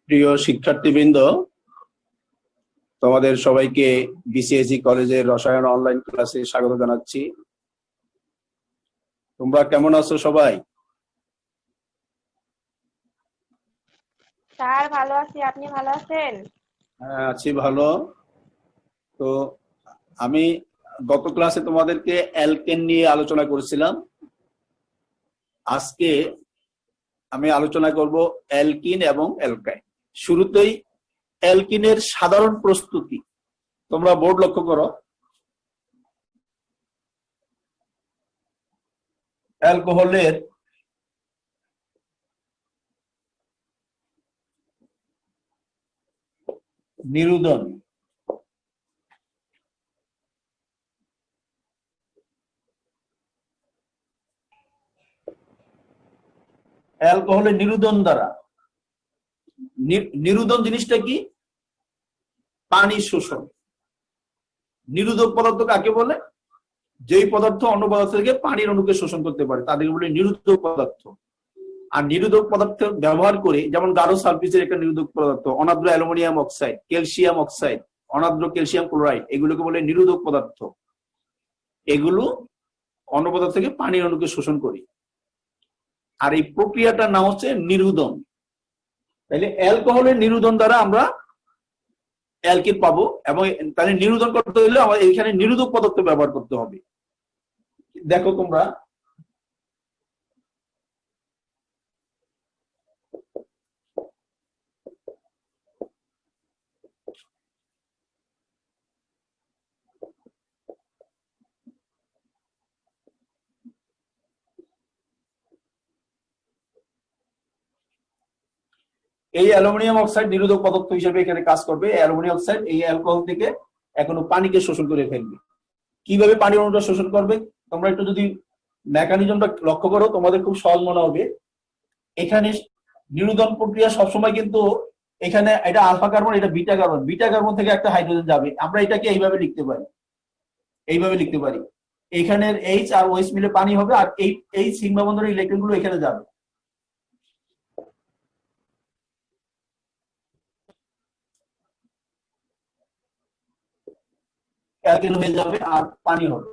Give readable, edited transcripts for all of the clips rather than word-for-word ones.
প্রিয় শিক্ষার্থীবৃন্দ, তোমাদের সবাইকে বিসিএসই কলেজের রসায়ন অনলাইন ক্লাসে স্বাগত জানাচ্ছি। তোমরা কেমন আছো সবাই? স্যার ভালো আছি, আপনি ভালো আছেন? হ্যাঁ, আছি ভালো। তো আমি গত ক্লাসে তোমাদেরকে অ্যালকেন নিয়ে আলোচনা করেছিলাম। আজকে আমি আলোচনা করব অ্যালকিন এবং অ্যালকাইন। শুরুতেই অ্যালকিনের সাধারণ প্রস্তুতি। তোমরা বোর্ড লক্ষ্য করো। অ্যালকোহলের নিরুদন। অ্যালকোহলের নিরুদন দ্বারা, নিরুদন জিনিসটা কি? পানি শোষণ। নিরোধক পদার্থ কাকে বলে? যেই পদার্থ অন্য পদার্থ থেকে পানির অণুকে শোষণ করতে পারে তাদেরকে বলে নিরোধক পদার্থ। আর নিরোধক পদার্থ ব্যবহার করে, যেমন গাঢ় সালফেটের একটা নিরোধক পদার্থ, অনাদ্র অ্যালুমিনিয়াম অক্সাইড, ক্যালসিয়াম অক্সাইড, অনাদ্র ক্যালসিয়াম ক্লোরাইড, এগুলোকে বলে নিরোধক পদার্থ। এগুলো অন্য পদার্থ থেকে পানির অণুকে শোষণ করে। আর এই প্রক্রিয়াটার নাম হচ্ছে নিরোধন। তাহলে অ্যালকোহলের নিরোধন দ্বারা আমরা অ্যালকিন পাবো, এবং তাহলে নিরোধন করতে হলে আমাদের এখানে নিরোধক পদার্থ ব্যবহার করতে হবে। দেখো তোমরা, এই অ্যালুমিনিয়াম অক্সাইড নিরোধক পদার্থ হিসেবে এখানে কাজ করবে। অ্যালুমিনিয়াম অক্সাইড এই অ্যালকোহল থেকে এখনো পানিকে শোষণ করে ফেলবে। কিভাবে পানি অণুটা শোষণ করবে তোমরা একটু যদি মেকানিজমটা লক্ষ্য করো, তোমাদের খুব সহজ মনে হবে। এখানে নিরোধন প্রক্রিয়া সবসময় কিন্তু এখানে এটা আলফা কার্বন, এটা বিটা কার্বন, বিটা কার্বন থেকে একটা হাইড্রোজেন যাবে। আমরা এটাকে এইভাবে লিখতে পারি, এইভাবে লিখতে পারি। এখানের এইচ আর ওএইচ মিলে পানি হবে, আর এই সিগমা বন্ধনের ইলেকট্রন গুলো এখানে যাবে। অ্যালকেন হয়ে যাবে আর পানি হবে।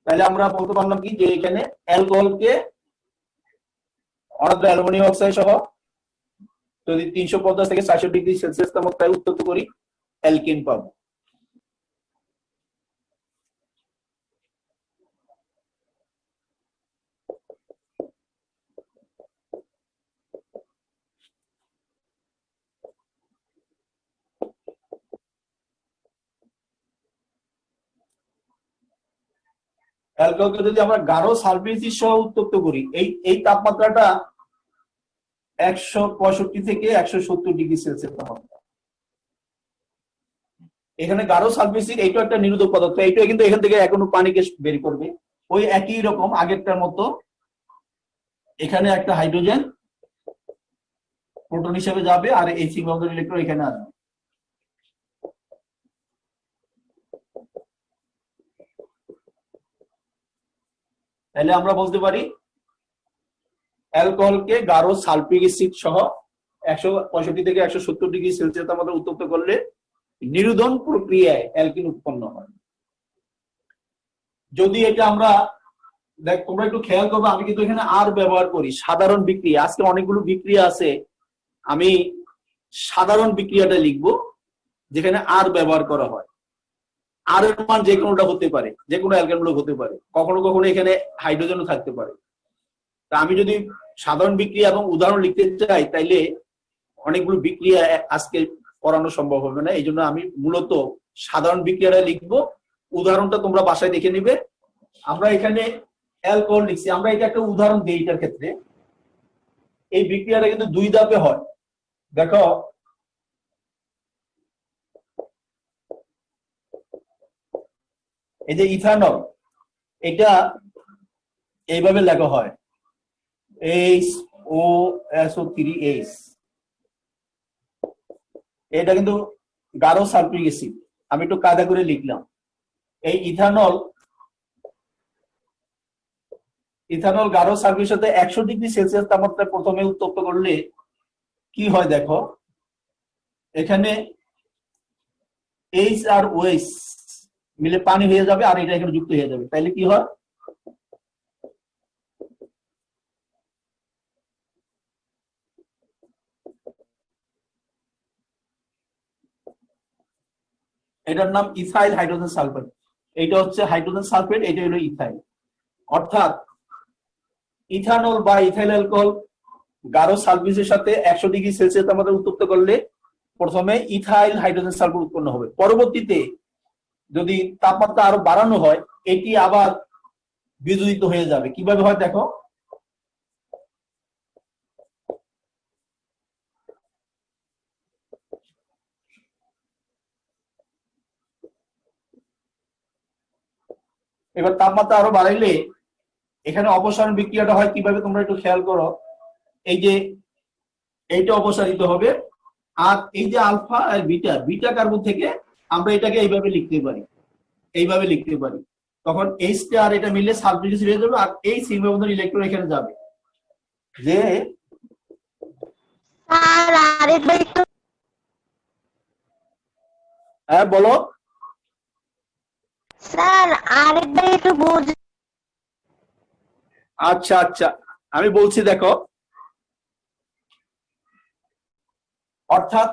তাহলে আমরা বলতে পারলাম কি, যে এখানে অ্যালকোহলকে অনাদ্র অ্যালুমিনিয়াম অক্সাইড সহ যদি 350 থেকে 400 ডিগ্রি সেলসিয়াস তাপমাত্রায় উত্তপ্ত করি, অ্যালকিন পাবো। অ্যালকোহলকে যদি আমরা গাঢ় সালফিউরিক সহ উত্তপ্ত করি, এই তাপমাত্রাটা 165 থেকে 170 ডিগ্রি সেলসিয়াস তাপমাত্রা। এখানে গাঢ় সালফিউরিক এইটা একটা নিরোধক পদার্থ, এইটা কিন্তু এখান থেকে এখনো পানিকে বের করবে। ওই একই রকম আগেরটার মতো এখানে একটা হাইড্রোজেন প্রোটন হিসেবে যাবে, আর এই সিগমা বন্ধনের ইলেকট্রন এখানে আসবে। তাহলে আমরা বলতে পারি অ্যালকোহলকে গাঢ় সালফিউরিক অ্যাসিড সহ 165 থেকে 170 ডিগ্রি সেলসিয়াস তাপমাত্রায় উত্তপ্ত করলে নিরোধন প্রক্রিয়ায় অ্যালকিন উৎপন্ন হয়। যদি এটা আমরা দেখ, তোমরা একটু খেয়াল করবে, আমি কিন্তু এখানে আর ব্যবহার করি সাধারণ বিক্রিয়া। আজকে অনেকগুলো বিক্রিয়া আছে, আমি সাধারণ বিক্রিয়াটা লিখবো যেখানে আর ব্যবহার করা হয়। আর এর মান যে কোনোটা হতে পারে, যে কোনো অ্যালকেনমূলক হতে পারে, কখনো কখনো এখানে হাইড্রোজেনও থাকতে পারে। তা আমি যদি সাধারণ বিক্রিয়া এবং উদাহরণ লিখতে চাই, তাইলে অনেকগুলো বিক্রিয়া আজকে করানো সম্ভব হবে না। এই জন্য আমি মূলত সাধারণ বিক্রিয়াটা লিখবো, উদাহরণটা তোমরা বাসায় দেখে নিবে। আমরা এখানে অ্যালকোহল লিখছি, আমরা এটা একটা উদাহরণ দিই। এটার ক্ষেত্রে এই বিক্রিয়াটা কিন্তু 2 ধাপে হয়। দেখো, এই যে ইথানল, এটা এইভাবে লেখা হয় HOSO3H। এটা কিন্তু গাঢ় সালফিউরিক অ্যাসিড। আমি একটু কায়দা করে লিখলাম। এই ইথানল ইথানল গাঢ় সালফেটের সাথে 100°C তাপমাত্রায় প্রথমে উত্তপ্ত করলে কি হয় দেখো, এখানে এইচ আর ওএইচ মিলে পানি হয়ে যাবে আর এটা এখানে যুক্ত হয়ে যাবে। তাইলে কি হয়, এটার নাম ইথাইল হাইড্রোজেন সালফেট। এইটা হচ্ছে হাইড্রোজেন সালফেট, এটা হলো ইথাইল। অর্থাৎ ইথানল বা ইথাইল অ্যালকোহল গাঢ় সালফেটের সাথে 100°C তাপমাত্রায় উত্তপ্ত করলে প্রথমে ইথাইল হাইড্রোজেন সালফেট উৎপন্ন হবে। পরবর্তীতে যদি তাপমাত্রা আরো বাড়ানো হয় এটি আবার বিদ্যুতিত হয়ে যাবে। কিভাবে হয় দেখো, এবার তাপমাত্রা আরো বাড়াইলে এখানে অপসারণ বিক্রিয়াটা হয় কিভাবে তোমরা একটু খেয়াল করো। এই যে এইটা অপসারিত হবে, আর এই যে আলফা আর বিটা, বিটা কার্বন থেকে আমরা এটাকে এইভাবে লিখতে পারি, এইভাবে লিখতে পারি। তখন এইচটা আর এটা মিলে সালফিউরিক অ্যাসিড হয়ে যাবে, আর এই সিগমা বন্ধন ইলেকট্রন এখানে যাবে। যে হ্যাঁ বলো স্যার, আরেকবার একটু বুঝ। আচ্ছা আচ্ছা, আমি বলছি দেখো, অর্থাৎ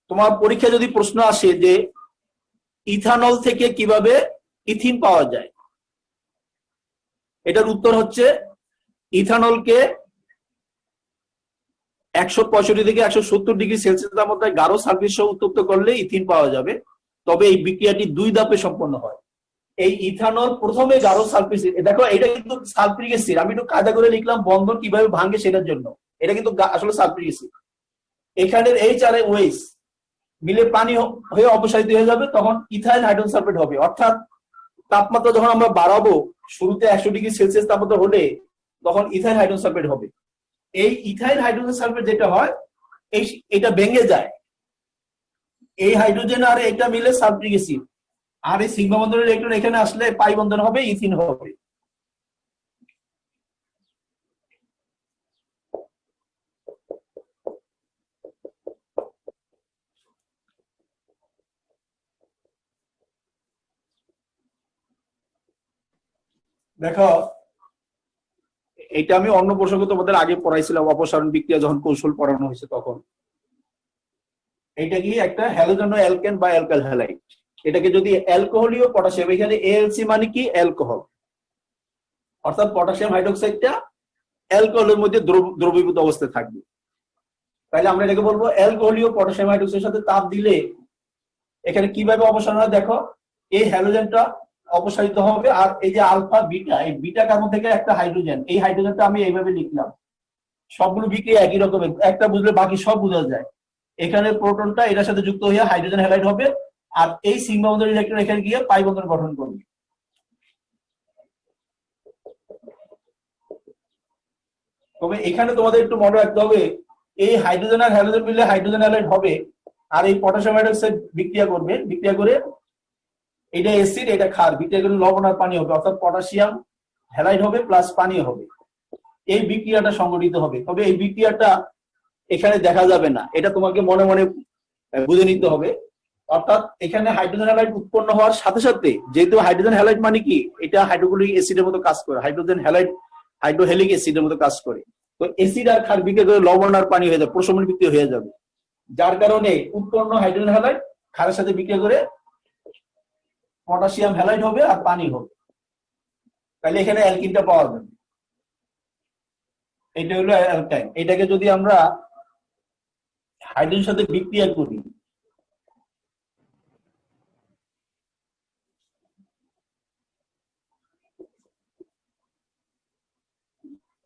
তোমার পরীক্ষা যদি প্রশ্ন আসে যে ইথানল থেকে কিভাবে ইথিন পাওয়া যায়, এটার উত্তর হচ্ছে ইথানলকে 165 থেকে 170°C তাপমাত্রায় গাঢ় সালফেট সহ উত্তপ্ত করলে ইথিন পাওয়া যাবে। তবে এই বিক্রিয়াটি 2 ধাপে সম্পন্ন হয়। এই ইথানল প্রথমে গাঢ় সালফেট, দেখো এটা কিন্তু সালফিউরিক অ্যাসিড, আমি একটু কায়দা করে লিখলাম বন্ধন কিভাবে ভাঙে সেটার জন্য। এটা কিন্তু আসলে সালফিউরিক অ্যাসিড। এখানের এইচ আর ওএইচ মিলে পানি হয়ে অপসারিত হয়ে যাবে, তখন ইথাইল হাইড্রোজেন সালফেট হবে। অর্থাৎ তাপমাত্রা যখন আমরা বাড়াবো, শুরুতে 100°C তাপমাত্রা হলে তখন ইথাইল হাইড্রোজেন সালফেট হবে। এই ইথাইল হাইড্রোজেন সালফেট যেটা হয়, এটা ভেঙে যায়, এই হাইড্রোজেন আর এটা মিলে সালফিউরিক অ্যাসিড, আর এই সিগমা বন্ধনের ইলেকট্রন এখানে আসলে পাই বন্ধন হবে, ইথিন হবে। দেখো এটা আমি অন্য প্রসঙ্গে তোমাদের আগে পড়াইছিলাম, অপসারণ বিক্রিয়া যখন কৌশল পড়ানো হয়েছে তখন। এটা কি একটা হ্যালোজেন অ্যালকেন বা অ্যালকাইল হ্যালাইড, এটাকে যদি অ্যালকোহলীয় পটাশিয়াম, এখানে এএলসি মানে কি অ্যালকোহল, অর্থাৎ পটাশিয়াম হাইড্রোক্সাইডটা অ্যালকোহলের মধ্যে দ্রবীভূত অবস্থায় থাকবে। তাহলে আমরা এটাকে বলবো অ্যালকোহলীয় পটাশিয়াম হাইড্রোক্সাইডের সাথে তাপ দিলে এখানে কিভাবে অপসারণ হয় দেখো, এই হ্যালোজেনটা অপসারিত হবে, আর এই যে আলফা বিটা, এই বিটা কার্বন থেকে একটা হাইড্রোজেন, এই হাইড্রোজেনটা আমি এইভাবে লিখলাম। সবগুলো বিক্রিয়া একই রকমের, একটা বুঝলে বাকি সব বোঝা যায়। এখানে প্রোটনটা এটার সাথে যুক্ত হয়ে হাইড্রোজেন হ্যালাইড হবে, আর এই সিগমা বন্ধন ইলেকট্রন এখানে গিয়ে পাই বন্ধন গঠন করবে। তবে এখানে তোমাদের একটু মনে রাখতে হবে, এই হাইড্রোজেন আর হ্যালোজেন মিলে হাইড্রোজেন হ্যালাইড হবে, আর এই পটাশিয়াম হাইড্রোক্সাইড বিক্রিয়া করবে, বিক্রিয়া করে এটা অ্যাসিড, এটা ক্ষার, বিক্রিয়া করে লবণ আর পানি হবে, অর্থাৎ পটাশিয়াম হ্যালাইড হবে প্লাস পানি হবে। এই বিক্রিয়াটা সংঘটিত হবে। তবে এই বিক্রিয়াটা এখানে দেখা যাবে না, এটা তোমাকে মনে মনে বুঝে নিতে হবে। অর্থাৎ এখানে হাইড্রোজেন হ্যালাইড উৎপন্ন হওয়ার সাথে সাথে, যেহেতু হাইড্রোজেন হ্যালাইড মানে কি, এটা হাইড্রোক্লোরিক অ্যাসিডের মতো কাজ করে, হাইড্রোজেন হ্যালাইড হাইড্রোহেলিক অ্যাসিডের মতো কাজ করে। তো অ্যাসিড আর ক্ষার বিক্রিয়া করে লবণ আর পানি হয়ে যাবে, প্রশমন বিক্রিয়া হয়ে যাবে, যার কারণে উৎপন্ন হাইড্রোজেন হ্যালাইড ক্ষারের সাথে বিক্রিয়া করে পটাশিয়াম হ্যালাইড হবে আর পানি হবে। তাহলে এখানে অ্যালকিনটা পাওয়া যাবে, এটা হলো অ্যালকাইন। এটাকে যদি আমরা হাইড্রোজেনের সাথে বিক্রিয়া করি,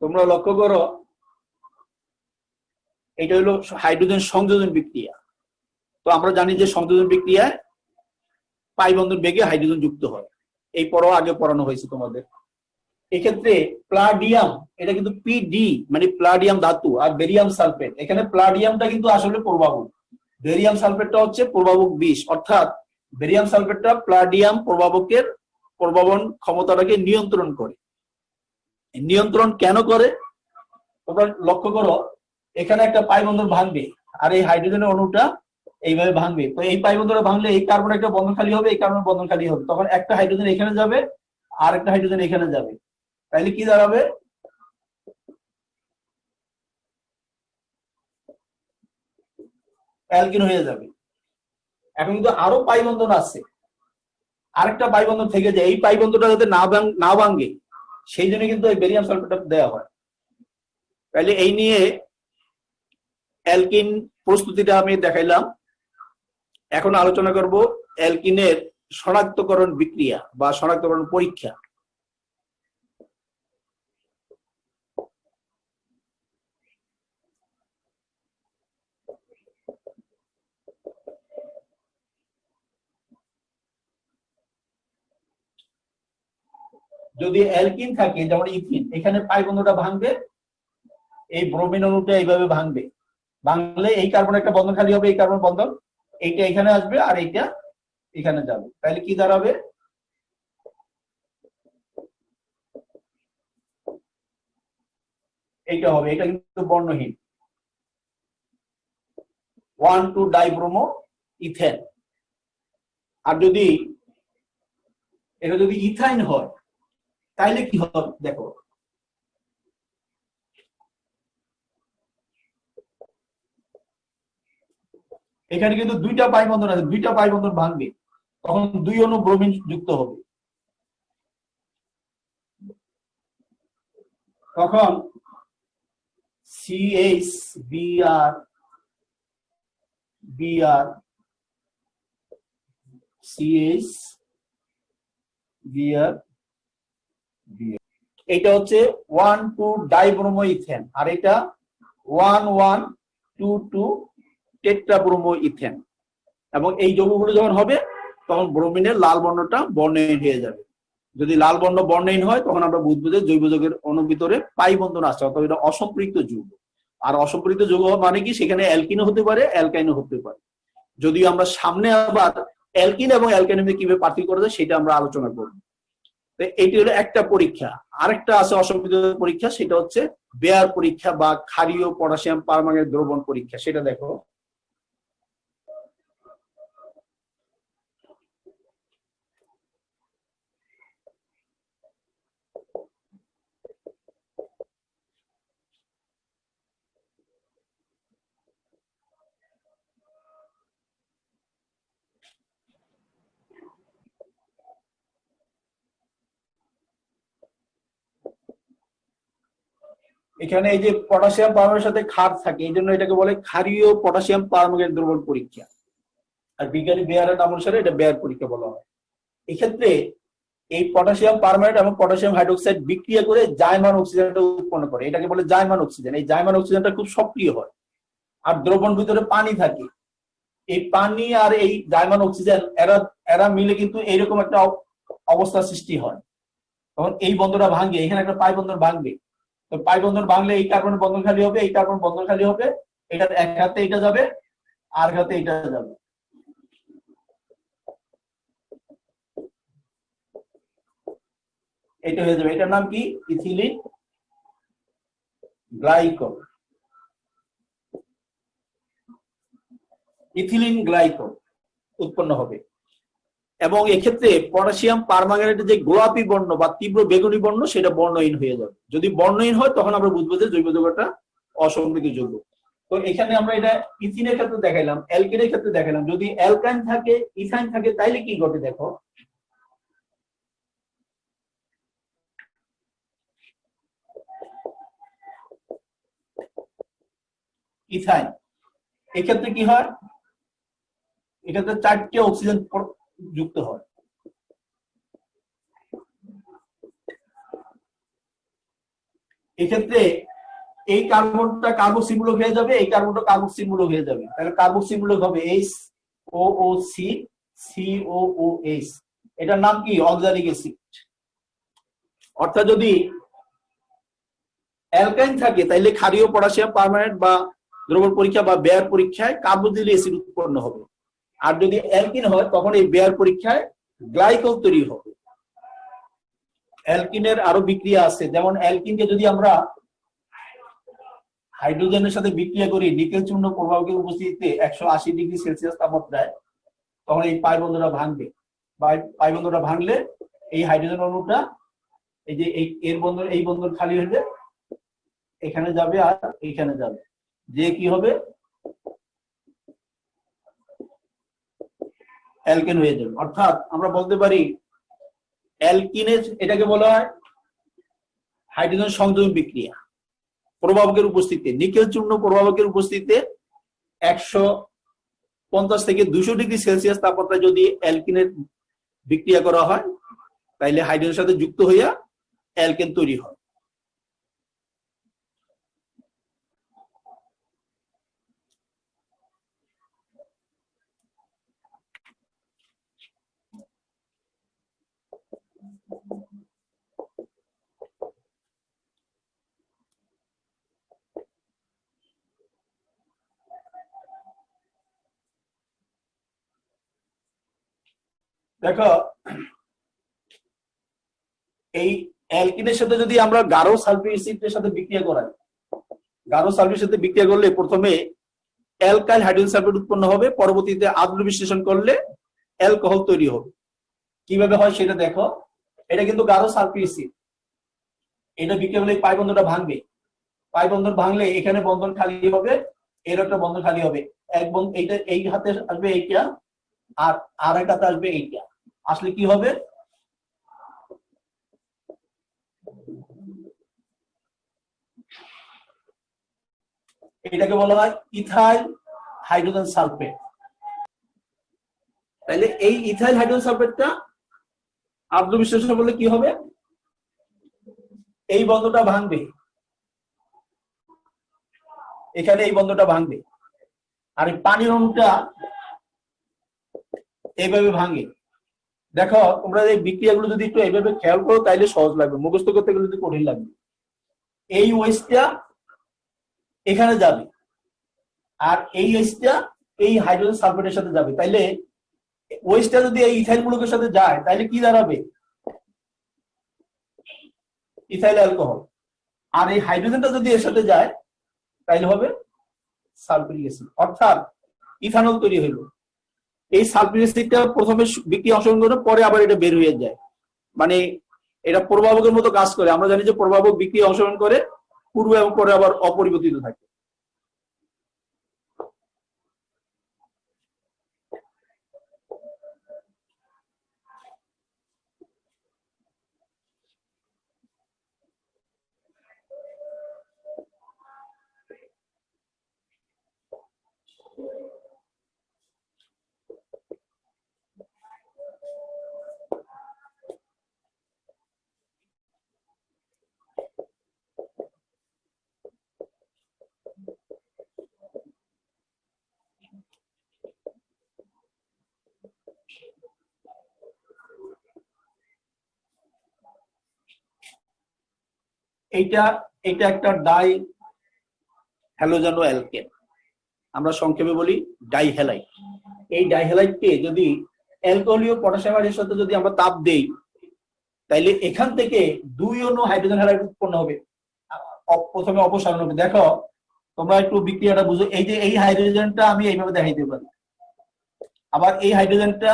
তোমরা লক্ষ্য করো, এটা হলো হাইড্রোজেন সংযোজন বিক্রিয়া। তো আমরা জানি যে সংযোজন বিক্রিয়ায় পাই বন্ধন বেগে হাইড্রোজেন যুক্ত হয়, এই পরও আগে পড়ানো হয়েছে তোমাদের। এক্ষেত্রে প্লাডিয়াম, এটা কিন্তু পিডি মানে প্লাডিয়াম ধাতু, আর বেরিয়াম সালফেট, এখানে প্লাডিয়ামটা কিন্তু আসলে প্রভাবক, বেরিয়াম সালফেটটা হচ্ছে প্রভাবক বিষ। অর্থাৎ বেরিয়াম সালফেটটা প্লাডিয়াম প্রভাবকের প্রভাবন ক্ষমতাটাকে নিয়ন্ত্রণ করে। নিয়ন্ত্রণ কেন করে তোমরা লক্ষ্য করো, এখানে একটা পাই বন্ধন ভাঙবে আর এই হাইড্রোজেনের অণুটা এইভাবে ভাঙবে। তো এই পাই বন্ধনটা ভাঙলে এই কার্বন একটা বন্ধন খালি হবে, এই কার্বন বন্ধন খালি হবে, তখন একটা হাইড্রোজেন এখানে যাবে আর একটা হাইড্রোজেন এখানে যাবে, তাইলে কি দাঁড়াবে? অ্যালকিন হয়ে যাবে। এখন কিন্তু আরো পাই বন্ধন আছে, আরেকটা পাই বন্ধন থেকে যায়, এই পাই বন্ধনটা যাতে না ভাঙে সেই জন্য কিন্তু এই বেরিয়াম সালফেটটা দেওয়া হয়। তাহলে এই নিয়ে অ্যালকিন প্রস্তুতিটা আমি দেখাইলাম। এখন আলোচনা করব অ্যালকিনের শনাক্তকরণ বিক্রিয়া বা শনাক্তকরণ পরীক্ষা। যদি অ্যালকিন থাকে যেমন ইথিন, এখানে পাই বন্ধনটা ভাঙবে, এই ব্রোমিন অণুটা এইভাবে ভাঙবে, ভাঙলে এই কার্বন একটা বন্ধন খালি হবে, এই কার্বন বন্ধন এইটা এখানে আসবে আর এইটা এখানে যাবে, তাহলে কি দাঁড়াবে? এইটা হবে, এটা কিন্তু বর্ণহীন 1,2-ডাইব্রোমো ইথেন। আর যদি এটা যদি ইথাইন হয় তাইলে কি হবে দেখো, এখানে কিন্তু দুইটা পাই বন্ধন আছে, দুইটা পাই বন্ধন ভাঙবে, তখন 2 অণু ব্রোমিন যুক্ত হবে, তখন CH Br CH Br এটা হচ্ছে 1,2-ডাইব্রোমো ইথেন, আর এটা 1,1,2,2 টেট্রাব্রোমো ইথেন। এবং এই যৌগগুলো যখন হবে তখন ব্রোমিনের লাল বর্ণটা বর্ণহীন হয়ে যাবে। যদি লাল বর্ণ বর্ণহীন হয় তখন আমরা বুঝবো যে জৈব যৌগের অণুর ভিতরে পাই বন্ধন আছে, অথবা এটা অসম্পৃক্ত যৌগ। আর অসম্পৃক্ত যৌগ মানে কি, সেখানে অ্যালকিনও হতে পারে অ্যালকাইনও হতে পারে। যদিও আমরা সামনে আবার অ্যালকিন এবং অ্যালকাইনের কিভাবে পার্থক্য করা যায় সেটা আমরা আলোচনা করব। এটি হলো একটা পরীক্ষা। আরেকটা আছে অসম্পৃক্ত পরীক্ষা, সেটা হচ্ছে বেয়ার পরীক্ষা বা ক্ষারীয় পটাশিয়াম পারম্যাঙ্গানেট দ্রবণ পরীক্ষা। সেটা দেখো, এখানে এই যে পটাশিয়াম পারম্যাঙ্গনেটের সাথে ক্ষার থাকে, এই জন্য এটাকে বলে ক্ষারীয় পটাশিয়াম পারম্যাঙ্গানেট দ্রবণ পরীক্ষা। আর বিজ্ঞানী বেয়ারের নাম অনুসারে এটা বেয়ার পরীক্ষা বলা হয়। এক্ষেত্রে এই পটাশিয়াম পারম্যাঙ্গানেট এবং পটাশিয়াম হাইড্রোক্সাইড বিক্রিয়া করে জাইমান অক্সিজেনটা উৎপন্ন করে, এটাকে বলে জাইমান অক্সিজেন। এই জাইমান অক্সিজেনটা খুব সক্রিয় হয়, আর দ্রবণ ভিতরে পানি থাকে। এই পানি আর এই জাইমান অক্সিজেন এরা মিলে কিন্তু এইরকম একটা অবস্থা সৃষ্টি হয়। তখন এই বন্ধনটা ভাঙবে, এখানে একটা পাই বন্ধন ভাঙবে, তো পাই বন্ধন ভাঙলে এই কার্বনের বন্ধন খালি হবে, এই কার্বন বন্ধন খালি হবে, এটা এক হাতে এটা যাবে আর হাতে এটা যাবে, এটা হয়ে যাবে। এটার নাম কি? Ethylene glycol. ইথিলিন গ্লাইকল উৎপন্ন হবে। এবং এক্ষেত্রে পটাশিয়াম পারম্যাঙ্গানেটের যে গোলাপি বর্ণ বা তীব্র বেগুনি বর্ণ সেটা বর্ণহীন হয়ে যাবে। যদি বর্ণহীন হয় তখন আমরা বুঝবো যে জৈব যৌগটা অসম্পৃক্ত যৌগ। তো এখানে আমরা এটা ইথিনের ক্ষেত্রে দেখাইলাম, অ্যালকিনের ক্ষেত্রে দেখাইলাম। যদি অ্যালকাইন থাকে, ইথাইন থাকে, তাইলে কি ঘটে দেখো, ইথাইন এক্ষেত্রে কি হয়, এক্ষেত্রে 4টে অক্সিজেন যুক্ত হয়। এক্ষেত্রে এই কার্বনটা কার্বক্সিমূলক হয়ে যাবে, এই কার্বনটা কার্বক্সিমূলক হয়ে যাবে, তাহলে কার্বক্সিমূলক হবে HOOC COOH। এটার নাম কি? Oxalic acid. অর্থাৎ যদি অ্যালকাইন থাকে তাইলে ক্ষারীয় পটাশিয়াম পারম্যাঙ্গানেট বা দ্রবণ পরীক্ষা বা বেয়ার পরীক্ষায় কার্বক্সিলিক অ্যাসিড উৎপন্ন হবে। আর যদি অ্যালকিন হয় তখন এই বেয়ার পরীক্ষায় গ্লাইকল তৈরি হবে। অ্যালকিনের আরো বিক্রিয়া আছে, যেমন অ্যালকিনকে যদি আমরা হাইড্রোজেনের সাথে বিক্রিয়া করি নিকেল চূর্ণ প্রবাহকের উপস্থিতিতে 180°C তাপমাত্রায়, তখন এই পাই বন্ধনটা ভাঙবে। পাই বন্ধনটা ভাঙলে এই হাইড্রোজেন অণুটা এই যে এর বন্ধন, এই বন্ধন খালি হলে এখানে যাবে আর এইখানে যাবে, যে কি হবে অ্যালকেন হয়ে যাবে। অর্থাৎ আমরা বলতে পারি অ্যালকিনের, এটাকে বলা হয় হাইড্রোজেন সংযোজন বিক্রিয়া প্রভাবকের উপস্থিতিতে, নিকেল চূর্ণ প্রভাবকের উপস্থিতিতে 150 থেকে 200°C তাপমাত্রায় যদি অ্যালকিনের বিক্রিয়া করা হয়, তাইলে হাইড্রোজেনের সাথে যুক্ত হইয়া অ্যালকেন তৈরি হয়। দেখো, এই অ্যালকিনের সাথে যদি আমরা গাঢ় সালফিউরিক অ্যাসিডের সাথে বিক্রিয়া করাই, গাঢ় সালফিউরিক সাথে বিক্রিয়া করলে প্রথমে অ্যালকাইল হাইড্রোজেন সালফেট উৎপন্ন হবে, পরবর্তীতে আদ্র বিশ্লেষণ করলে অ্যালকোহল তৈরি হবে। কিভাবে হয় সেটা দেখো। এটা কিন্তু গাঢ় সালফিউরিক অ্যাসিড, এটা বিক্রিয়া করলে পাই বন্ধনটা ভাঙবে। পাই বন্ধন ভাঙলে এখানে বন্ধন খালি হবে, এর একটা বন্ধন খালি হবে। এক বন্ধন এইটা, এই হাতে আসবে এইটা, আর আরেক হাতে আসবে এইটা। আসলে কি হবে, এটাকে বলা হয় ইথাইল হাইড্রোজেন সালফেট। তাহলে এই ইথাইল হাইড্রোজেন সালফেটটা আদ্র বিশ্লেষণ করলে কি হবে, এই বন্ধনটা ভাঙবে, এখানে এই বন্ধনটা ভাঙবে, আর এই পানির অণুটা এইভাবে ভাঙে। দেখো তোমরা এই বিক্রিয়াগুলো যদি একটু এইভাবে খেয়াল করো তাইলে সহজ লাগবে, মুখস্থ করতে গেলে যদি কঠিন লাগবে। এই ওয়েস্টটা এখানে যাবে, আর এই ওয়েস্টটা এই হাইড্রোজেন সালফেটের সাথে যাবে। তাইলে ওয়েস্টটা যদি এই ইথাইল মূলকের সাথে যায় তাইলে কি দাঁড়াবে, ইথাইল অ্যালকোহল। আর এই হাইড্রোজেনটা যদি এর সাথে যায় তাইলে হবে সালফিউরিক অ্যাসিড, অর্থাৎ ইথানল তৈরি হলো। এই সালফিউরিক অ্যাসিডটা প্রথমে বিক্রিয়া অংশগ্রহণ করে, পরে আবার এটা বের হয়ে যায়, মানে এটা প্রভাবকের মতো কাজ করে। আমরা জানি যে প্রভাবক বিক্রিয়া অংশগ্রহণ করে পূর্বে এবং পরে আবার অপরিবর্তিত থাকে। এইটা এটা একটা ডাই হ্যালোজেনো অ্যালকেন, আমরা সংক্ষেপে বলি ডাইহ্যালাইড। এই ডাইহ্যালাইডকে যদি অ্যালকোহলীয় পটাশিয়ামের সাথে যদি আমরা তাপ দেই, তাইলে এখান থেকে দুই অণু হাইড্রোজেন হ্যালাইড উৎপন্ন হবে, প্রথমে অপসারণ হবে। দেখো তোমরা একটু বিক্রিয়াটা বুঝো, এই যে এই হাইড্রোজেনটা আমি এইভাবে দেখাইতে পারি, আবার এই হাইড্রোজেনটা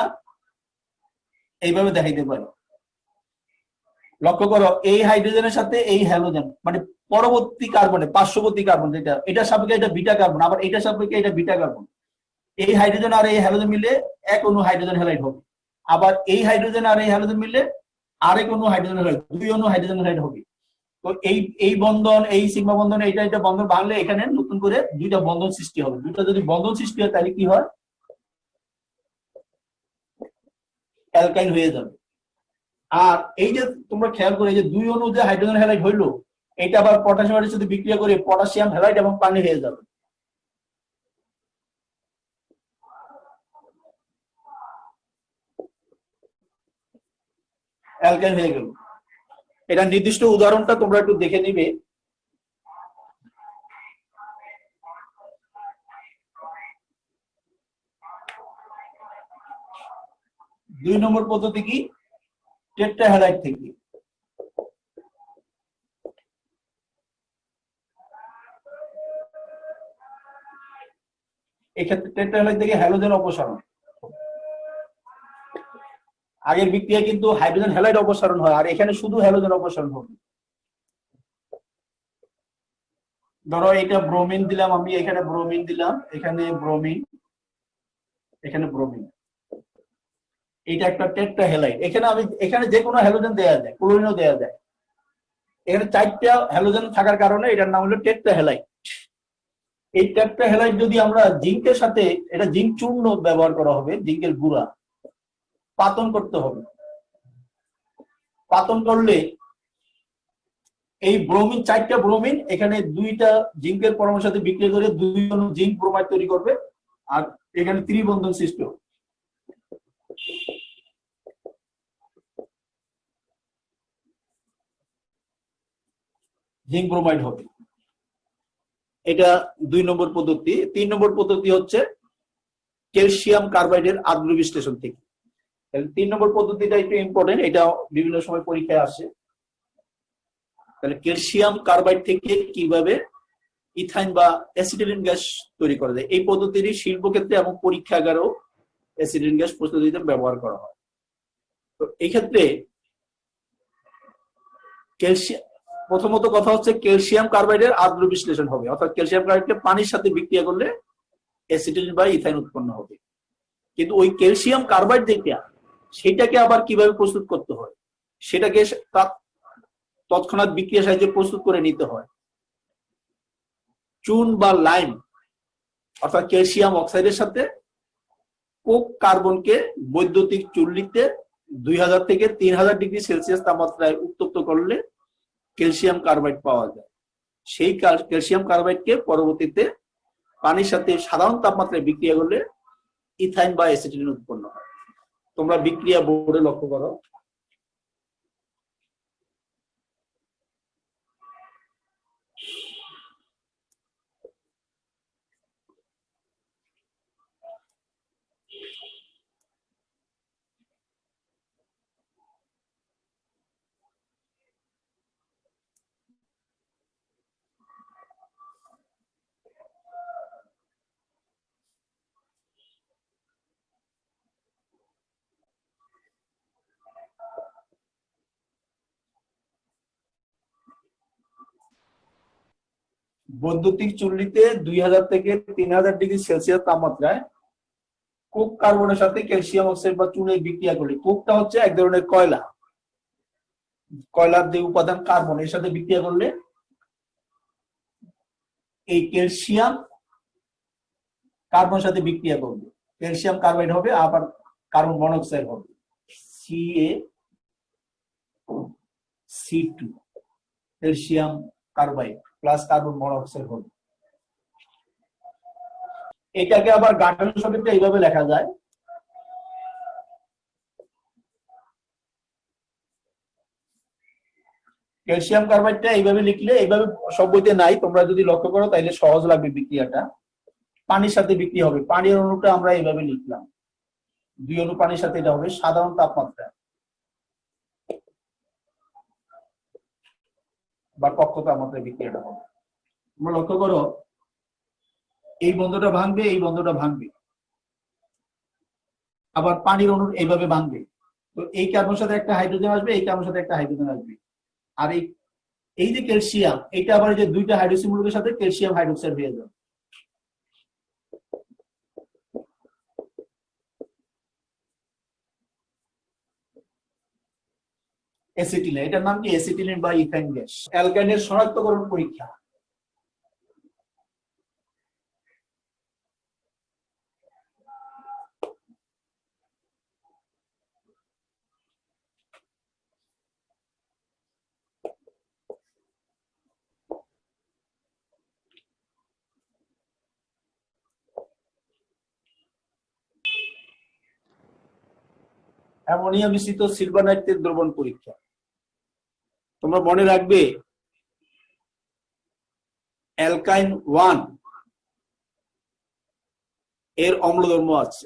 এইভাবে দেখাইতে পারি। লক্ষ্য করো, এই হাইড্রোজেনের সাথে এই হ্যালোজেন মানে পরবর্তী কার্বনে পার্শ্ববর্তী কার্বন, যেটা এটা সাপেক্ষে এটা বিটা কার্বন, আবার এটা সাপেক্ষে এটা বিটা কার্বন। এই হাইড্রোজেন আর এই হ্যালোজেন মিলে এক অণু হাইড্রোজেন হ্যালাইড হবে, আবার এই হাইড্রোজেন আর এই হ্যালোজেন মিলে আরেক অণু হাইড্রোজেন হ্যালাইড, দুই অণু হাইড্রোজেন হ্যালাইড হবে। তো এই বন্ধন, এই সিগমা বন্ধন, এটা বন্ধন ভাঙলে এখানে নতুন করে দুইটা বন্ধন সৃষ্টি হবে। দুইটা যদি বন্ধন সৃষ্টি হয় তাহলে কি হয়, অ্যালকাইল হয়ে যাবে। আর এই যে তোমরা খেয়াল করে, যে দুই অণু যে হাইড্রোজেন হ্যালাইড হইলো, এটা আবার পটাশিয়ামের সাথে বিক্রিয়া করে পটাশিয়াম হ্যালাইড এবং পানি হয়ে যাবে। অ্যালকাইল হয়ে গেল। এটা নির্দিষ্ট উদাহরণটা তোমরা একটু দেখে নিবে। দুই নম্বর পদ্ধতি কি, টেট্রাহ্যালাইড থেকে এক্ষেত্রে টেট্রাহ্যালাইড থেকে হ্যালোজেন অপসারণ। আগের বিক্রিয়ায় কিন্তু হাইড্রোজেন হ্যালাইড অপসারণ হয়, আর এখানে শুধু হ্যালোজেন অপসারণ হবে। ধরো এটা ব্রোমিন দিলাম আমি, এখানে ব্রোমিন দিলাম, এখানে ব্রোমিন, এখানে ব্রোমিন, এটা একটা টেট্রাহ্যালাইড। এখানে যে কোনো হ্যালোজেন দেওয়া যায়, ক্লোরিনও দেওয়া যায়। এখানে 4টা হ্যালোজেন থাকার কারণে এটার নাম হলো টেট্রাহ্যালাইড। এই টেট্রাহ্যালাইড যদি আমরা জিঙ্কের সাথে, এটা জিঙ্ক চূর্ণ ব্যবহার করা হবে, জিঙ্কের গুঁড়া পাতন করতে হবে। পাতন করলে এই ব্রোমিন, 4টা ব্রোমিন এখানে 2টা জিঙ্কের পরমাণুর সাথে বিক্রিয়া করে 2 অণু জিঙ্ক ব্রোমাইড তৈরি করবে, আর এখানে ত্রিবন্ধন সৃষ্টি হবে। জিঙ্ক ব্রোমাইড হবে। এটা 2 নম্বর পদ্ধতি। 3 নম্বর পদ্ধতি হচ্ছে ক্যালসিয়াম কার্বাইডের আদ্র বিশ্লেষণ থেকে। 3 নম্বর পদ্ধতিটা একটু ইম্পর্টেন্ট, এটা বিভিন্ন সময় পরীক্ষায় আসে। তাহলে ক্যালসিয়াম কার্বাইড থেকে কিভাবে ইথাইন বা অ্যাসিটিলিন গ্যাস তৈরি করা যায়, এই পদ্ধতিটি শিল্পক্ষেত্রে এবং পরীক্ষাগারেও অ্যাসিটিলিন গ্যাস প্রস্তুতিতে ব্যবহার করা হয়। তো এই ক্ষেত্রে প্রথমত কথা হচ্ছে ক্যালসিয়াম কার্বাইডের আদ্র বিশ্লেষণ হবে, অর্থাৎ ক্যালসিয়াম কার্বাইডকে পানির সাথে বিক্রিয়া করলে অ্যাসিটিলিন বা ইথাইন উৎপন্ন হবে। কিন্তু ওই ক্যালসিয়াম কার্বাইড যেটা, সেটাকে আবার কিভাবে প্রস্তুত করতে হয়, সেটাকে তৎক্ষণাৎ বিক্রিয়া সাহায্যে প্রস্তুত করে নিতে হয়। চুন বা লাইম অর্থাৎ ক্যালসিয়াম অক্সাইডের সাথে কোক কার্বনকে বৈদ্যুতিক চুল্লিতে 2000 থেকে 3000 ডিগ্রি সেলসিয়াস তাপমাত্রায় উত্তপ্ত করলে ক্যালসিয়াম কার্বাইড পাওয়া যায়। সেই ক্যালসিয়াম কার্বাইডকে পরবর্তীতে পানির সাথে সাধারণ তাপমাত্রায় বিক্রিয়া করলে ইথাইন বা অ্যাসিটিলিন উৎপন্ন হয়। তোমরা বিক্রিয়া বোর্ডে লক্ষ্য করো। বৈদ্যুতিক চুল্লিতে 2000 থেকে 3000 ডিগ্রি সেলসিয়াস তাপমাত্রায় কোক কার্বনের সাথে ক্যালসিয়াম অক্সাইড বা চুনের বিক্রিয়া করলে, কোকটা হচ্ছে এক ধরনের কয়লা, কয়লার যে উপাদান কার্বন, এর সাথে বিক্রিয়া করলে এই ক্যালসিয়াম কার্বনের সাথে বিক্রিয়া করবে, ক্যালসিয়াম কার্বাইড হবে, আবার কার্বন মনোক্সাইড হবে, CaC2, calcium carbide plus carbon monoxide হবে। এটাকে আবার গাঠনিক সংকেতে এইভাবে লেখা যায়, ক্যালসিয়াম কার্বাইডটা এইভাবে লিখলে, এইভাবে সব বইতে নাই, তোমরা যদি লক্ষ্য করো তাহলে সহজ লাগবে বিক্রিয়াটা। পানির সাথে বিক্রিয়া হবে, পানির অণুটা আমরা এইভাবে লিখলাম, 2 অণু পানির সাথে এটা হবে সাধারণ তাপমাত্রা বা কক্ষ তাপমাত্রায় বিক্রিয়াটা হবে। তোমরা লক্ষ্য করো, এই বন্ধটা ভাঙবে, এই বন্ধটা ভাঙবে, আবার পানির অণু এইভাবে ভাঙবে। তো এই কার্বনের সাথে একটা হাইড্রোজেন আসবে, এই কার্বনের সাথে একটা হাইড্রোজেন আসবে, আর এই যে ক্যালসিয়াম, এটা আবার যে 2টা হাইড্রোক্সি মূলকের সাথে ক্যালসিয়াম হাইড্রোক্সাইড হয়ে যাবে। অ্যাসিটিলিন, এটার নাম কি? অ্যাসিটিলিন বা ইথাইন গ্যাস। অ্যালকাইনের শনাক্তকরণ পরীক্ষা। অ্যামোনিয়া মিশ্রিত সিলভার নাইট্রেট দ্রবণ পরীক্ষা। তোমরা মনে রাখবে, অ্যালকাইন 1 এর অম্লধর্ম আছে।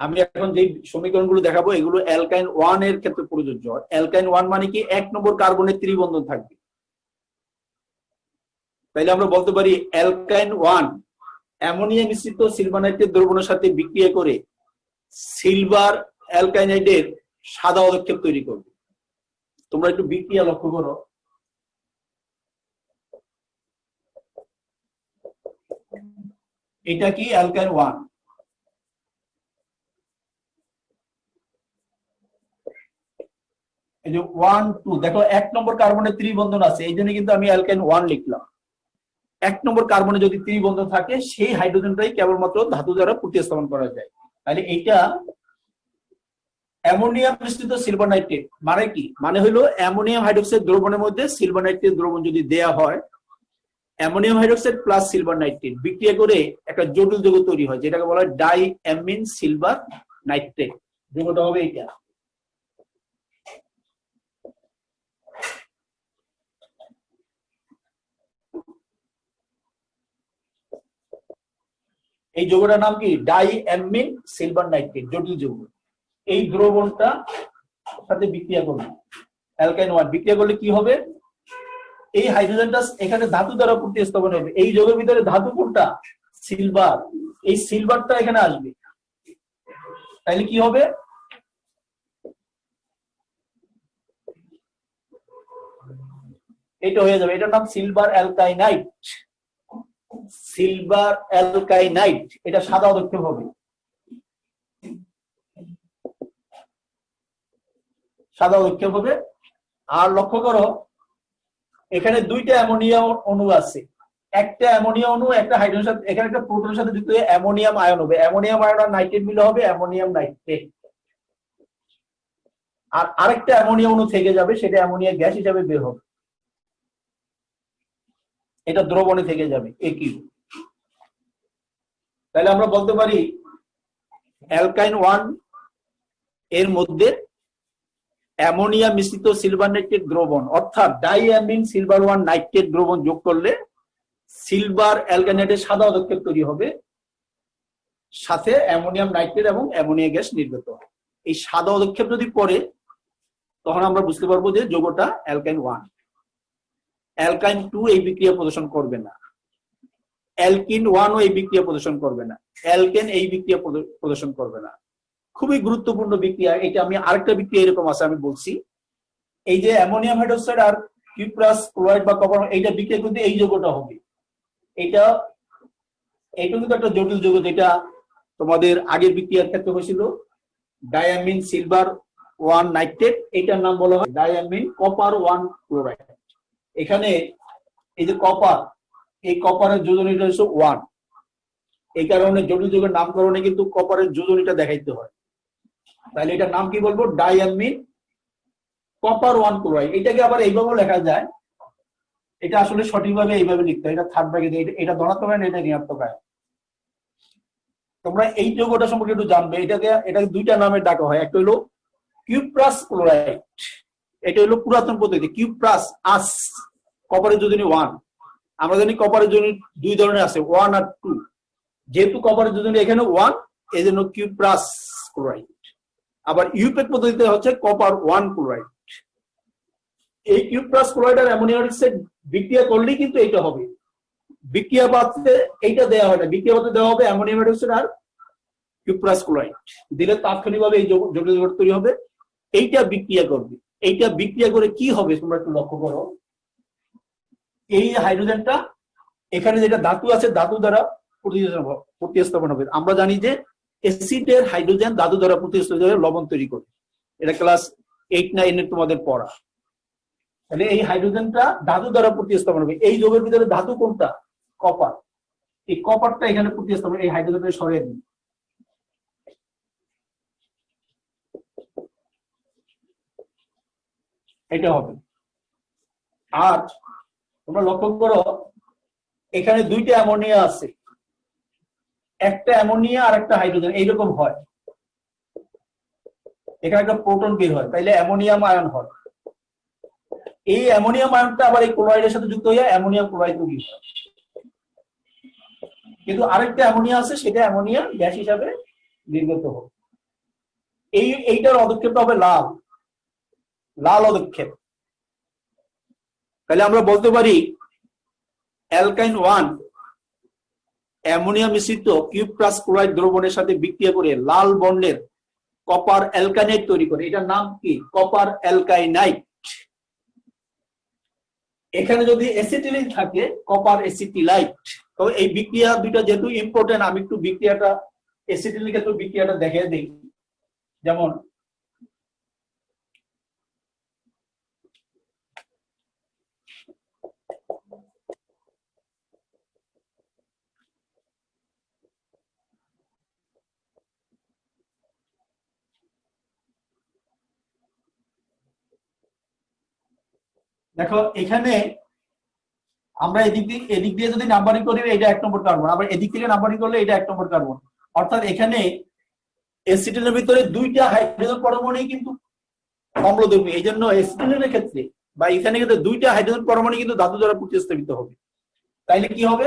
আমি এখন যে সমীকরণগুলো দেখাবো এগুলো অ্যালকাইন 1 এর ক্ষেত্রে প্রযোজ্য। অ্যালকাইন 1 মানে কি? 1 নম্বর কার্বনের ত্রিবন্ধন থাকবে। তাইলে আমরা বলতে পারি অ্যালকাইন 1 অ্যামোনিয়া মিশ্রিত সিলভার নাইট্রেট দ্রবণের সাথে বিক্রিয়া করে সিলভার অ্যালকাইনাইডের সাদা পদক্ষেপ তৈরি করবে। তোমরা একটু বিক্রিয়া লক্ষ্য করো। এটা কি অ্যালকাইন 1, এই যে 1 2 দেখো 1 নম্বর কার্বনে ত্রিবন্ধন আছে, এই জন্য কিন্তু আমি অ্যালকাইন 1 লিখলাম। 1 নম্বর কার্বনে যদি ত্রিবন্ধন থাকে সেই হাইড্রোজেনটাই কেবলমাত্র ধাতু দ্বারা প্রতিস্থাপন করা যায়। তাহলে এইটা অ্যামোনিয়াম মিশ্রিত সিলভার নাইট্রেট মানে কি, মানে হলো অ্যামোনিয়াম হাইড্রোক্সাইড দ্রবণের মধ্যে সিলভার নাইট্রেট দ্রবণ যদি দেয়া হয়, ammonium hydroxide plus silver nitrate বিক্রিয়া করে একটা জটিল যৌগ তৈরি হয় যেটাকে বলা হয় ডাই অ্যামিন সিলভার নাইট্রেট। যৌগটা হবে এইটা। এই যৌগটার নাম কি? ডাই অ্যামিন সিলভার নাইট্রেট, জটিল যৌগ। এই দ্রবণটা সাথে বিক্রিয়া করবে অ্যালকাইন 1, বিক্রিয়া করলে কি হবে, এই হাইড্রোজেনটা এখানে ধাতু দ্বারা প্রতিস্থাপন হবে। এই যৌগের ভিতরে ধাতু কোনটা? সিলভার। এই সিলভারটা এখানে আসবে, তাইলে কি হবে, এটা হয়ে যাবে, এটার নাম সিলভার অ্যালকাইনাইট। সিলভার অ্যালকাইনাইট, এটা সাদা পদক্ষেপ হবে, সাদা পদক্ষেপ হবে। আর লক্ষ্য করো এখানে দুইটা অ্যামোনিয়া অণু আছে, একটা অ্যামোনিয়া অণু একটা হাইড্রোজেন সাথে, এখানে একটা প্রোটনের সাথে যুক্ত হয়ে অ্যামোনিয়াম আয়ন হবে, অ্যামোনিয়াম আয়ন আর নাইট্রেট মিলে হবে অ্যামোনিয়াম নাইট্রেট। আর আরেকটা অ্যামোনিয়া অণু থেকে যাবে, সেটা অ্যামোনিয়া গ্যাস হিসাবে বের হবে, এটা দ্রবণে থেকে যাবে একই। তাহলে আমরা বলতে পারি অ্যালকাইন 1 এর মধ্যে অ্যামোনিয়া মিশ্রিত সিলভার নাইট্রেট দ্রবণ অর্থাৎ ডাইঅ্যামিন সিলভার 1 নাইট্রেট দ্রবণ যোগ করলে সিলভার অ্যালকাইনাইডের সাদা পদক্ষেপ তৈরি হবে, সাথে অ্যামোনিয়াম নাইট্রেট এবং অ্যামোনিয়া গ্যাস নির্গত হবে। এই সাদা পদক্ষেপ যদি পড়ে তখন আমরা বুঝতে পারবো যে যৌগটা অ্যালকাইন 1। অ্যালকাইন 2 এই বিক্রিয়া প্রদর্শন করবে না, অ্যালকিন 1 ও এই বিক্রিয়া প্রদর্শন করবে না, অ্যালকেন এই বিক্রিয়া প্রদর্শন করবে না। খুবই গুরুত্বপূর্ণ বিক্রিয়া এটা। আমি আরেকটা বিক্রিয়া এরকম আছে আমি বলছি, এই যে অ্যামোনিয়াম হাইড্রোক্সাইড আর কিউপ্রাস ক্লোরাইড বা কপার, এইটা বিক্রিয়া কিন্তু এই যৌগটা হবে। এটা কিন্তু একটা জটিল যৌগ, যেটা তোমাদের আগের বিক্রিয়ার ক্ষেত্রে হয়েছিল ডাইঅ্যামিন সিলভার 1 নাইট্রেট, এইটার নাম বলা হয় ডাইঅ্যামিন কপার 1 ক্লোরাইড। এখানে এই যে কপার, এই কপারের যোজনীটা হচ্ছে 1, এই কারণে জটিল যৌগের নামকরণে কিন্তু কপারের যোজনীটা দেখাইতে হয়। তাহলে এটার নাম কি বলবো? Diamine copper 1 chloride. এটাকে আবার এইভাবেও লেখা যায়, এটা আসলে সঠিকভাবে এইভাবে লিখতে হয়, এটা থার্ড ব্র্যাকেট, এটা ধনাত্মক আয়ন, এটা ঋণাত্মক আয়ন। তোমরা এই যৌগটা সম্পর্কে একটু জানবে। এটাকে দুইটা নামে ডাকা হয়, একটা হলো কিউপ্রাস ক্লোরাইড, এটা হলো পুরাতন পদ্ধতি কিউপ্রাস আস, কপারের যোজনী 1। আমরা জানি কপারের যোজনী দুই ধরনের আছে, 1 আর 2। যেহেতু কপারের যোজনী এখানে 1, এই জন্য কিউপ্রাস ক্লোরাইড। আবার ইউপেক পদ্ধতিতে হচ্ছে কপার 1 ক্লোরাইড। এই কিউপ্রাস ক্লোরাইড আর অ্যামোনিয়াম হাইড্রোক্সাইড বিক্রিয়া করলেই কিন্তু এইটা হবে। বিক্রিয়া পাত্রে এইটা দেওয়া হয় না, বিক্রিয়া পাত্রে দেওয়া হবে অ্যামোনিয়াম হাইড্রোক্সাইড আর কিউপ্রাস ক্লোরাইড, দিলে তাৎক্ষণিকভাবে এই জটিল যৌগ তৈরি হবে। এইটা বিক্রিয়া করবে, এইটা বিক্রিয়া করে কি হবে তোমরা একটু লক্ষ্য করো। এই হাইড্রোজেনটা এখানে যেটা ধাতু আছে, ধাতু দ্বারা প্রতিস্থাপন হবে। আমরা জানি যে অ্যাসিডের হাইড্রোজেন ধাতু দ্বারা প্রতিস্থাপিত হয়ে লবণ তৈরি করে, এটা ক্লাস 8-9 এর তোমাদের পড়া। তাহলে এই হাইড্রোজেনটা ধাতু দ্বারা প্রতিস্থাপন হবে। এই যৌগের ভিতরে ধাতু কোনটা? কপার। এই কপারটা এখানে প্রতিস্থাপন, এই হাইড্রোজেনটা সরিয়ে দিন, এটা হবে। আর তোমরা লক্ষ্য করো এখানে দুইটা অ্যামোনিয়া আছে, একটা অ্যামোনিয়া আর একটা হাইড্রোজেন, এইরকম হয়। এখানে একটা প্রোটন বের হয়, তাইলে অ্যামোনিয়াম আয়ন হয়। এই অ্যামোনিয়াম আয়নটা আবার এই ক্লোরাইডের সাথে যুক্ত হয়ে অ্যামোনিয়াম ক্লোরাইড তৈরি হয়। কিন্তু আরেকটা অ্যামোনিয়া আছে, সেটা অ্যামোনিয়া গ্যাস হিসাবে নির্গত হবে। এইটার পদক্ষেপটা হবে লাল, লাল পদক্ষেপ। তাহলে আমরা বলতে পারি অ্যালকাইন 1 অ্যামোনিয়া মিশ্রিত কিউপ্রাস ক্লোরাইড দ্রবণের সাথে বিক্রিয়া করে লাল বর্ণের কপার অ্যালকাইনাইট তৈরি করে। এটার নাম কি? কপার অ্যালকাইনাইট। এখানে যদি অ্যাসিটিলিন থাকে কপার অ্যাসিটিলাইট। তো এই বিক্রিয়া দুইটা যেহেতু ইম্পর্টেন্ট, আমি একটু বিক্রিয়াটা অ্যাসিটিলিনের ক্ষেত্রে বিক্রিয়াটা দেখে দিই। যেমন দেখো এখানে আমরা এদিক দিয়ে যদি নাম্বারিং করি এটা 1 নম্বর কার্বন, আবার এদিক থেকে নাম্বারিং করলে এটা 1 নম্বর কার্বন। অর্থাৎ এখানে অ্যাসিটিলের ভিতরে দুইটা হাইড্রোজেন পরমাণু কিন্তু অম্লধর্মী। এই জন্য অ্যাসিটিলের ক্ষেত্রে বা ইথানের ক্ষেত্রে দুইটা হাইড্রোজেন পরমাণু কিন্তু ধাতু দ্বারা প্রতিস্থাপিত হবে। তাইলে কি হবে?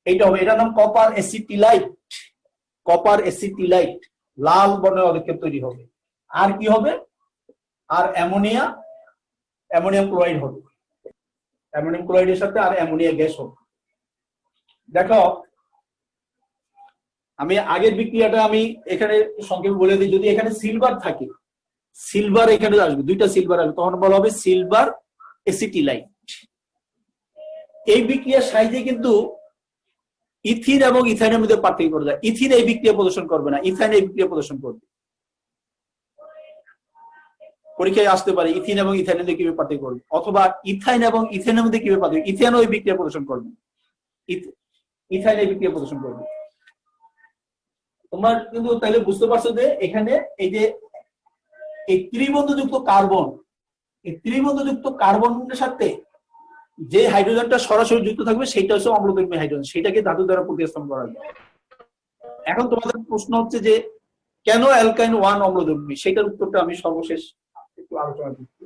এইটা হবে, এটার নাম কপার অ্যাসিটিলাইট। কপার অ্যাসিটিলাইট লাল বর্ণের অধিক্ষেপ তৈরি হবে। আর কি হবে? আর অ্যামোনিয়াম ক্লোরাইড হবে। অ্যামোনিয়াম ক্লোরাইডের সাথে আর অ্যামোনিয়া গ্যাস হবে। দেখো আমি আগের বিক্রিয়াটা আমি এখানে সংক্ষেপে বলে দিই। যদি এখানে সিলভার থাকে, সিলভার এখানে আসবে, দুইটা সিলভার আসবে, তখন বলা হবে সিলভার অ্যাসিটিলাইট। এই বিক্রিয়ার সাইজে কিন্তু ইথিন এবং ইথাইনের মধ্যে পার্থক্য করা যায়। ইথিন এই বিক্রিয়া প্রদর্শন করবে না, ইথাইন এই বিক্রিয়া প্রদর্শন করবে। পরীক্ষায় আসতে পারে ইথিন এবং ইথাইনের মধ্যে কিভাবে পার্থক্য করবে, অথবা ইথাইন এবং ইথেনের মধ্যে কিভাবে পার্থক্য। ইথেন ওই বিক্রিয়া প্রদর্শন করবে, ইথাইন এই বিক্রিয়া প্রদর্শন করবে। তোমরা কিন্তু তাহলে বুঝতে পারছো যে এখানে এই যে এই ত্রিবন্ধযুক্ত কার্বন, এই ত্রিবন্ধযুক্ত কার্বনের সাথে যে হাইড্রোজেনটা সরাসরি যুক্ত থাকবে সেটা হচ্ছে অম্লধর্মী হাইড্রোজেন, সেটাকে ধাতু দ্বারা প্রতিস্থাপন করা যায়। এখন তোমাদের প্রশ্ন হচ্ছে যে কেন অ্যালকাইন 1 অম্লধর্মী, সেটার উত্তরটা আমি সর্বশেষ একটু আলোচনা করছি।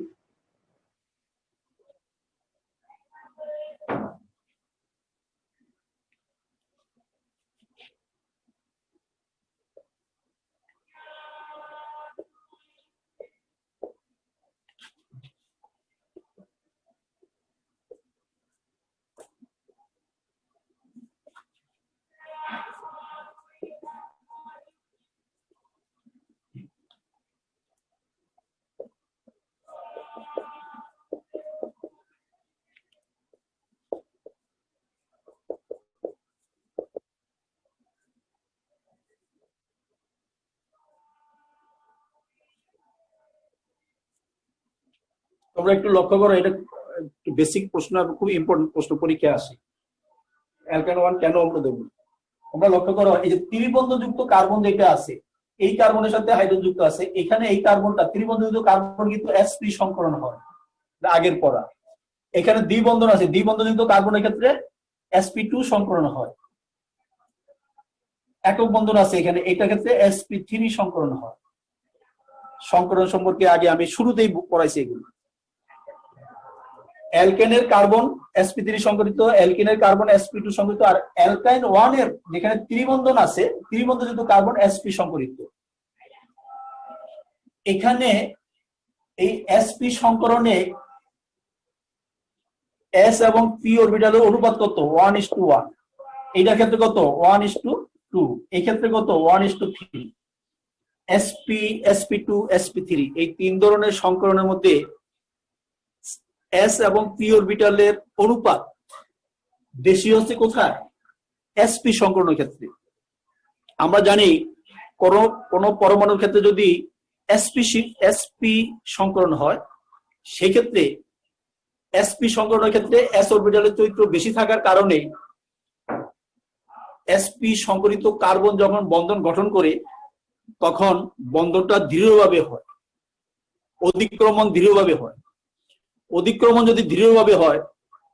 তোমরা একটু লক্ষ্য করো, এটা একটু বেসিক প্রশ্ন, খুব ইম্পর্টেন্ট প্রশ্ন, পরীক্ষা আসে। অ্যালকাইন 1 কেন অম্লধর্মী? তোমরা লক্ষ্য করো এই যে ত্রিবন্ধযুক্ত কার্বন যেটা আছে, এই কার্বনের সাথে হাইড্রোজেন যুক্ত আছে, এখানে এই কার্বনটা ত্রিবন্ধযুক্ত কার্বন কিন্তু sp সংকরণ হয় আগের পড়া। এখানে দ্বিবন্ধন আছে, দ্বিবন্ধযুক্ত কার্বনের ক্ষেত্রে sp2 সংকরণ হয়। একক বন্ধন আছে এখানে, এটার ক্ষেত্রে sp3 সংকরণ হয়। সংকরণ সম্পর্কে আগে আমি শুরুতেই পড়াইছি এগুলো। অ্যালকেনের কার্বন sp3 সংকরিত, অ্যালকেনের কার্বন sp2 সংকরিত, আর অ্যালকাইন 1 এর যেখানে ত্রিবন্ধন আছে, ত্রিবন্ধযুক্ত কার্বন sp সংকরিত। এখানে এই sp সংকরণে s এবং p অরবিটালের অনুপাত কত? 1:1। এইটার ক্ষেত্রে কত? 1:2। এই ক্ষেত্রে কত? 1:3। sp, sp2, sp3 এই তিন ধরনের সংকরণের মধ্যে s এবং p অরবিটালের অনুপাত বেশি হচ্ছে কোথায়? sp সংকরণের ক্ষেত্রে। আমরা জানি কোন পরমাণুর ক্ষেত্রে যদি sp সংকরণ হয়, সেই ক্ষেত্রে sp সংকরণের ক্ষেত্রে s অরবিটালের চরিত্র বেশি থাকার কারণে sp সংকরিত কার্বন যখন বন্ধন গঠন করে তখন বন্ধনটা দৃঢ়ভাবে হয়, অধিক্রমণ দৃঢ়ভাবে হয়। অধিক্রমণ যদি দৃঢ়ভাবে হয়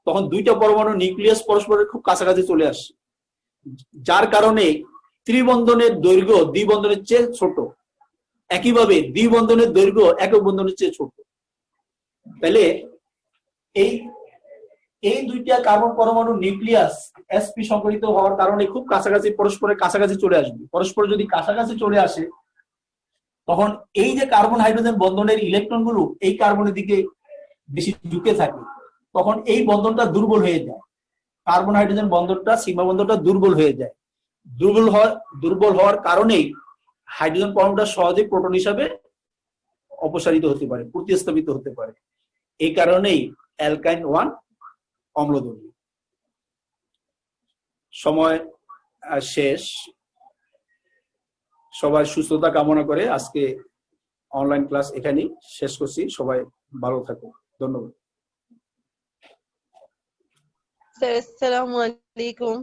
তখন দুইটা পরমাণু নিউক্লিয়াস পরস্পরের খুব কাছাকাছি চলে আসে, যার কারণে ত্রিবন্ধনের দৈর্ঘ্য দ্বিবন্ধনের চেয়ে ছোট, একইভাবে দ্বিবন্ধনের দৈর্ঘ্য একক বন্ধনের চেয়ে ছোট। তাহলে এই দুইটা কার্বন পরমাণু নিউক্লিয়াস sp সংকরিত হওয়ার কারণে খুব কাছাকাছি, পরস্পরের কাছাকাছি চলে আসবে। পরস্পর যদি কাছাকাছি চলে আসে তখন এই যে কার্বন হাইড্রোজেন বন্ধনের ইলেকট্রন গুলো এই কার্বনের দিকে বেশি ঝুঁকে থাকে, তখন এই বন্ধনটা দুর্বল হয়ে যায়, কার্বন হাইড্রোজেন বন্ধনটা সিগমা বন্ধনটা দুর্বল হয়ে যায়। দুর্বল হওয়ার কারণেই হাইড্রোজেন পরমাণুটা সহজে প্রোটন হিসাবে অপসারিত হতে পারে, প্রতিস্থাপিত হতে পারে। এই কারণেই অ্যালকাইন 1 অম্লধর্মী। সময় শেষ। সবাই সুস্থতা কামনা করে আজকে অনলাইন ক্লাস এখানেই শেষ করছি। সবাই ভালো থাকুন, ধন্যবাদ। স্যার আসসালামু আলাইকুম।